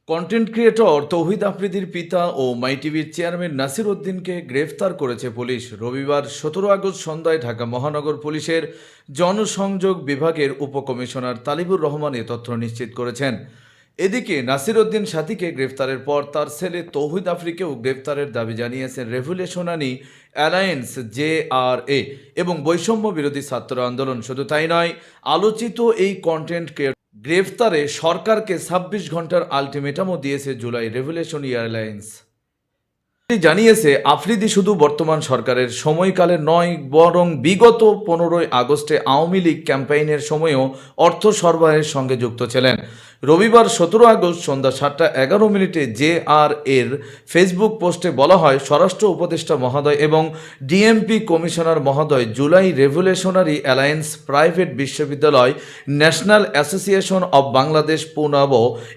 Content creator তৌহিদ আফ্রিদির পিতা ও মাই টিভির chairman Nasir উদ্দিনকে গ্রেফতার করেছে পুলিশ। রবিবার 17 আগস্ট সন্ধ্যায় ঢাকা মহানগর পুলিশের জনসংযোগ বিভাগের উপকমিশনার তালিবুর রহমান এ তথ্য নিশ্চিত করেছেন। এদিকে নাসির উদ্দিন সাথীকে গ্রেফতারের পর তার ছেলে তৌহিদ আফ্রিদিকেও গ্রেফতারের দাবি জানিয়েছেন রেভলিউশনারি অ্যালায়েন্স JRA এবং বৈষম্য বিরোধী ছাত্র আন্দোলন। শুধু তাই নয়, আলোচিত এই কন্টেন্ট গ্রেফতারে সরকারকে 26 ঘন্টার আলটিমেটামও দিয়েছে জুলাই রেভলিউশনারি অ্যালায়েন্স। জানিয়েছে আফ্রিদি শুধু বর্তমান সরকারের সময়কালে নয়, বরং বিগত 15 আগস্টে আওয়ামী লীগ ক্যাম্পেইনের সময়েও অর্থ সরবরাহের সঙ্গে যুক্ত ছিলেন। রবিবার 17 আগস্ট সন্ধ্যা 7:11 JRA এর ফেসবুক পোস্টে বলা হয়, স্বরাষ্ট্র উপদেষ্টা মহোদয় এবং ডিএমপি কমিশনার মহোদয় জুলাই রেভলিউশনারি অ্যালায়েন্স প্রাইভেট বিশ্ববিদ্যালয়, ন্যাশনাল অ্যাসোসিয়েশন অব বাংলাদেশ পুনাব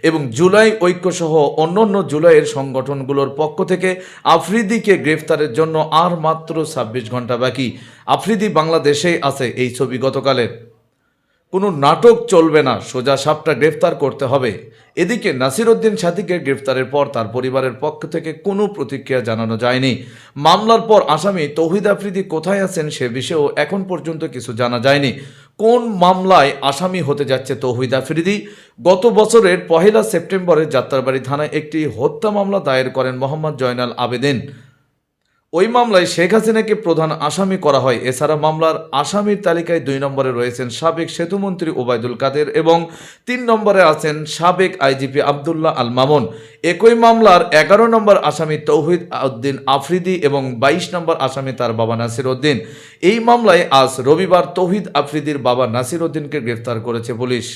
এবং জুলাই ঐক্যসহ অন্যান্য জুলাইয়ের সংগঠনগুলোর পক্ষ থেকে আফ্রিদিকে গ্রেফতারের জন্য আর মাত্র 26 ঘন্টা বাকি। আফ্রিদি বাংলাদেশেই আছে। এই ছবি গতকালের। কোনো নাটক চলবে না, সোজা সাপটা গ্রেফতার করতে হবে। এদিকে নাসির উদ্দিন সাথীকে গ্রেফতারের পর তার পরিবারের পক্ষ থেকে কোনো প্রতিক্রিয়া জানানো যায়নি। মামলার পর আসামি তৌহিদ আফ্রিদি কোথায় আছেন সে বিষয়েও এখন পর্যন্ত কিছু জানা যায়নি। কোন মামলায় আসামি হতে যাচ্ছে তৌহিদ আফ্রিদি? গত বছরের 1 সেপ্টেম্বরে যাত্রাবাড়ি থানায় একটি হত্যা মামলা দায়ের করেন মোহাম্মদ জয়নাল আবেদিন। ওই মামলায় শেখ হাসিনাকে প্রধান আসামি করা হয়। এছাড়া মামলার আসামির তালিকায় 2 নম্বরে রয়েছেন সাবেক সেতুমন্ত্রী ওবায়দুল কাদের এবং 3 নম্বরে আছেন সাবেক আইজিপি আবদুল্লাহ আল মামুন। একই মামলার 11 নম্বর আসামি তৌহিদ উদ্দিন আফ্রিদি এবং 22 নম্বর আসামি তার বাবা নাসির উদ্দিন। এই মামলায় আজ রবিবার তৌহিদ আফ্রিদির বাবা নাসির উদ্দিনকে গ্রেফতার করেছে পুলিশ।